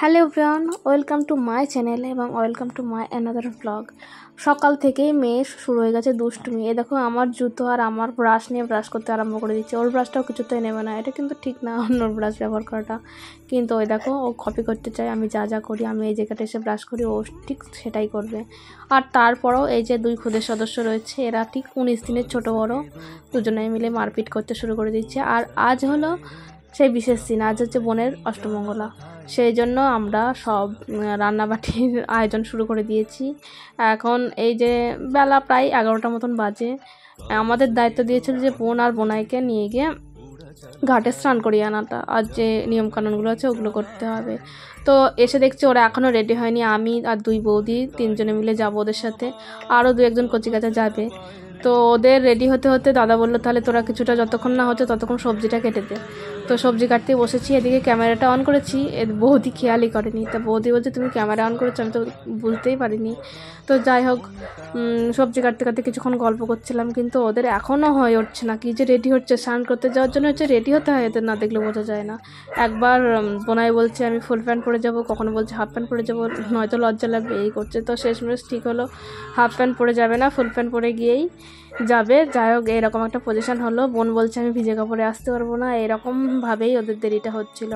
Hello everyone, welcome to my channel এবং welcome to my another blog. সকাল থেকেই মেয়ে শুরু হয়ে গেছে দুষ্টুমি। এ দেখো আমার জুতো আর আমার ব্রাশ নিয়ে ব্রাশ করতে আরম্ভ করে দিচ্ছে। ওর ব্রাশটাও কিছুতেই নেবে না, এটা কিন্তু ঠিক না অন্য ব্রাশ ব্যবহার করাটা। কিন্তু ওই দেখো ও কপি করতে চায়, আমি যা যা করি, আমি এই জায়গাটা এসে ব্রাশ করি, ও ঠিক সেটাই করবে। আর তারপরেও এই যে দুই খুদের সদস্য রয়েছে, এরা ঠিক 19 দিনের ছোটো বড়ো দুজনে মিলে মারপিট করতে শুরু করে দিচ্ছে। আর আজ হলো সেই বিশেষ দিন, আজ হচ্ছে বোনের অষ্টমঙ্গলা। সেই জন্য আমরা সব রান্নাবাটির আয়োজন শুরু করে দিয়েছি। এখন এই যে বেলা প্রায় 11টার মতন বাজে, আমাদের দায়িত্ব দিয়েছিল যে বোন আর বোনাইকে নিয়ে গিয়ে ঘাটে স্নান করিয়ে আনাটা, আর যে নিয়মকানুনগুলো আছে ওগুলো করতে হবে। তো এসে দেখছি ওরা এখনও রেডি হয়নি। আমি আর দুই বৌদি তিনজনে মিলে যাবো ওদের সাথে, আরও দু একজন কচিকাচা যাবে। তো ওদের রেডি হতে হতে দাদা বললো তাহলে তোরা কিছুটা যতক্ষণ না হচ্ছে ততক্ষণ সবজিটা কেটে দে। তো সবজি কাটতে বসেছি, এদিকে ক্যামেরাটা অন করেছি, বৌদি খেয়ালই করেনি। তা বৌদি বলছে তুমি ক্যামেরা অন করেছো, আমি তো বুঝতেই পারিনি। তো যাই হোক, সবজি কাটতে কাটতে কিছুক্ষণ গল্প করছিলাম, কিন্তু ওদের এখনও হয়ে উঠছে না। কী যে রেডি হচ্ছে, স্নান করতে যাওয়ার জন্য হচ্ছে রেডি হতে হয়, এদের না দেখলে বোঝা যায় না। একবার বোনাই বলছে আমি ফুল প্যান্ট পরে যাব, কখনো বলছে হাফ প্যান্ট পরে যাবো, নয়তো লজ্জা লাগবে, এই করছে। তো শেষমেশ ঠিক হলো হাফ প্যান্ট পরে যাবে না, ফুল প্যান্ট পরে গিয়েই যাবে। যাই হোক, এরকম একটা পজিশন হলো। বোন বলছে আমি ভিজে কাপড়ে আসতে পারবো না, এরকমভাবেই ওদের দেরিটা হচ্ছিল।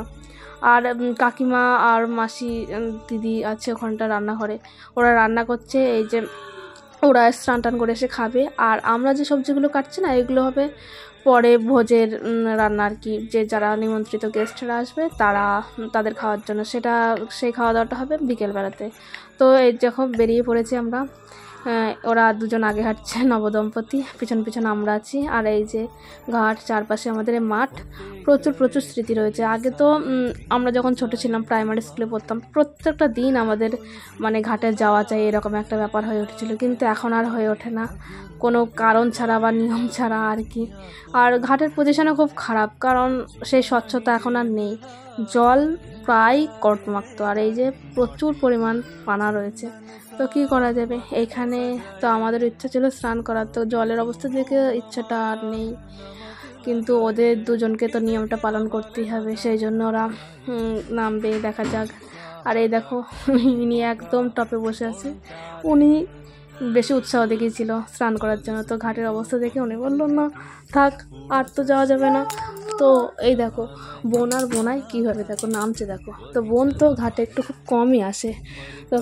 আর কাকিমা আর মাসি দিদি আছে ওখানটা রান্নাঘরে, ওরা রান্না করছে। এই যে ওরা স্নান টান করে এসে খাবে, আর আমরা যে সবজিগুলো কাটছি না এগুলো হবে পরে ভোজের রান্না আর কি। যে যারা নিমন্ত্রিত গেস্টরা আসবে তাদের খাওয়ার জন্য, সেই খাওয়া দাওয়াটা হবে বিকেলবেলাতে। তো এই যখন বেরিয়ে পড়েছি আমরা, ওরা দুজন আগে হাঁটছে নবদম্পতি, পিছন পিছন আমরা আছি। আর এই যে ঘাট, চারপাশে আমাদের এই মাঠ, প্রচুর স্মৃতি রয়েছে। আগে তো আমরা যখন ছোট ছিলাম প্রাইমারি স্কুলে পড়তাম, প্রত্যেকটা দিন আমাদের মানে ঘাটে যাওয়া চাই এরকম একটা ব্যাপার হয়ে উঠেছিল, কিন্তু এখন আর হয়ে ওঠে না, কোনো কারণ ছাড়া বা নিয়ম ছাড়া আর কি। আর ঘাটের পজিশনও খুব খারাপ, কারণ সেই স্বচ্ছতা এখন আর নেই, জল প্রায় কর্দমাক্ত, আর এই যে প্রচুর পরিমাণ পানা রয়েছে। তো কী করা যাবে, এইখানে তো আমাদের ইচ্ছা ছিল স্নান করার, তো জলের অবস্থা দেখে ইচ্ছাটা আর নেই, কিন্তু ওদের দুজনকে তো নিয়মটা পালন করতেই হবে, সেই জন্য ওরা নামবে, দেখা যাক। আর এই দেখো ইনি একদম টপে বসে আছে, উনি বেশি উৎসাহ দেখিয়েছিল স্নান করার জন্য। তো ঘাটের অবস্থা দেখে উনি বললো না থাক, আর তো যাওয়া যাবে না। তো এই দেখো বোন আর বোনাই কীভাবে দেখো নামছে দেখো। তো বোন তো ঘাটে একটু খুব কমই আসে, তো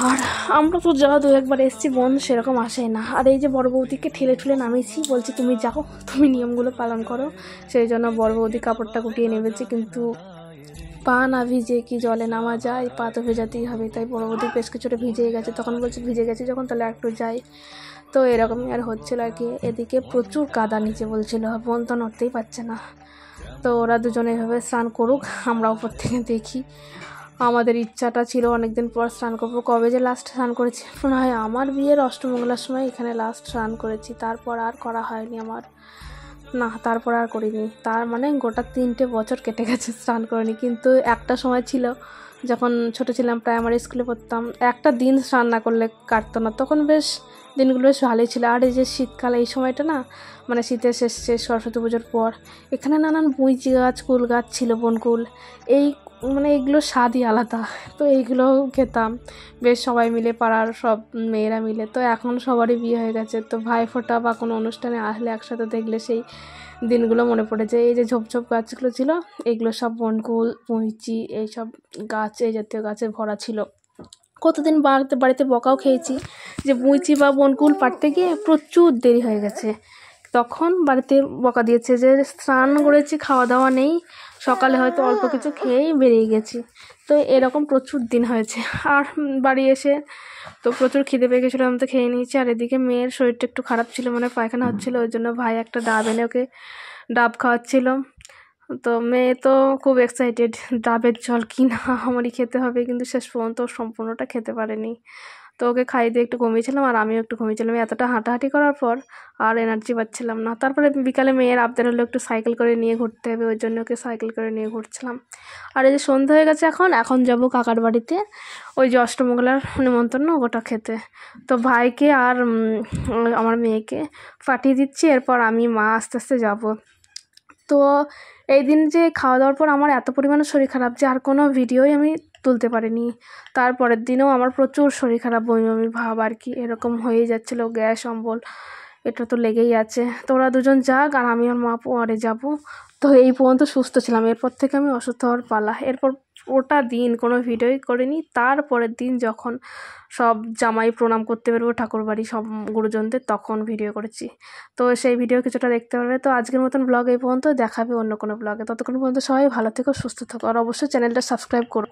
আর আমরা তো যা দু একবার এসেছি, বোন সেরকম আসেই না। আর এই যে বড় বৌদিকে ঠেলে ঠুলে নামিয়েছি, বলছি তুমি যাও, তুমি নিয়মগুলো পালন করো। সেই জন্য বড় বৌদি কাপড়টা গুটিয়ে নেমেছে, কিন্তু পা না ভিজে কি জলে নামা যায়, পা তো ভেজাতেই হবে। তাই বড় বৌদি বেশ কিছুটা ভিজেই গেছে, তখন বলছে ভিজে গেছে যখন তাহলে একটু যাই। তো এরকমই আর হচ্ছিল আর কি। এদিকে প্রচুর কাদা নিচে বলছিল, বোন তো নড়তেই পারছে না। তো ওরা দুজনে এভাবে স্নান করুক, আমরা উপর থেকে দেখি। আমাদের ইচ্ছাটা ছিল অনেকদিন পর স্নান করবো। কবে যে লাস্ট স্নান করেছি, মনে হয় আমার বিয়ের অষ্টমঙ্গলার সময় এখানে লাস্ট স্নান করেছি, তারপর আর করা হয়নি আমার, না তারপর আর করিনি। তার মানে গোটা 3টে বছর কেটে গেছে স্নান করিনি। কিন্তু একটা সময় ছিল যখন ছোটো ছিলাম, প্রাইমারি স্কুলে পড়তাম, একটা দিন স্নান না করলে কাটতো না, তখন বেশ দিনগুলো বেশ ভালোই ছিল। আর এই যে শীতকাল, এই সময়টা না, মানে শীতের শেষ সরস্বতী পুজোর পর এখানে নানান বুইচি গাছ, কুল গাছ ছিল, বনকুল, এই মানে এগুলো স্বাদই আলাদা। তো এইগুলো খেতাম বেশ সবাই মিলে, পাড়ার সব মেয়েরা মিলে। তো এখন সবারই বিয়ে হয়ে গেছে, তো ভাইফোঁটা বা কোনো অনুষ্ঠানে আসলে একসাথে দেখলে সেই দিনগুলো মনে পড়ে যায়। এই যে ঝোপঝোপ গাছগুলো ছিল, এগুলো সব বনকুল, বুইচি, এইসব গাছ, এই জাতীয় গাছে ভরা ছিল। কতদিন বাড়িতে বকাও খেয়েছি যে বুইচি বা বনকুল পাড়তে গিয়ে প্রচুর দেরি হয়ে গেছে, তখন বাড়িতে বকা দিয়েছে যে স্নান করেছি, খাওয়া দাওয়া নেই, সকালে হয়তো অল্প কিছু খেয়েই বেরিয়ে গেছি। তো এরকম প্রচুর দিন হয়েছে। আর বাড়ি এসে তো প্রচুর খিদে পেয়ে গেছিলো, আমি তো খেয়ে নিয়েছি। আর এদিকে মেয়ের শরীরটা একটু খারাপ ছিল, মানে পায়খানা হচ্ছিলো, ওই জন্য ভাই একটা ডাব এনে ওকে ডাব খাওয়াচ্ছিল। তো মেয়ে তো খুব এক্সাইটেড, ডাবের জল কি না আমারই খেতে হবে, কিন্তু শেষ পর্যন্ত সম্পূর্ণটা খেতে পারেনি। তো ওকে খাইয়ে দিয়ে একটু ঘুমিয়েছিলাম, আর আমিও একটু ঘুমিয়েছিলাম। এতটা হাঁটাহাঁটি করার পর আর এনার্জি পাচ্ছিলাম না। তারপরে বিকালে মেয়ের আবদার হলো একটু সাইকেল করে নিয়ে ঘুরতে হবে, ওই জন্য ওকে সাইকেল করে নিয়ে ঘুরছিলাম। আর এই যে সন্ধ্যা হয়ে গেছে, এখন যাব কাকার বাড়িতে, ওই যে অষ্টমঙ্গলার নিমন্ত্রণ ওটা খেতে। তো ভাইকে আর আমার মেয়েকে পাঠিয়ে দিচ্ছি, এরপর আমি মা আস্তে আস্তে যাব। তো এই দিন যে খাওয়া দাওয়ার পর আমার এত পরিমাণে শরীর খারাপ যে আর কোনো ভিডিওই আমি তুলতে পারিনি। তারপরের দিনেও আমার প্রচুর শরীর খারাপ, বমি বমি ভাব আর কি এরকম হয়েই যাচ্ছিলো, গ্যাস অম্বল এটা তো লেগেই আছে। তো ওরা দুজন যাক আর আমি আর মা পরে যাবো। তো এই পর্যন্ত সুস্থ ছিলাম, এরপর থেকে আমি অসুস্থ হওয়ার পালা। এরপর ওটা দিন কোনো ভিডিওই করিনি। তারপরের দিন যখন সব জামাই প্রণাম করতে বেরোবো ঠাকুরবাড়ি সব গুরুজনদের, তখন ভিডিও করেছি। তো সেই ভিডিও কিছুটা দেখতে পারবে। তো আজকের মতন ব্লগ এই পর্যন্ত, দেখাবে অন্য কোনো ব্লগে। ততক্ষণ পর্যন্ত সবাই ভালো থেকো, সুস্থ থাকো, আর অবশ্যই চ্যানেলটা সাবস্ক্রাইব করো।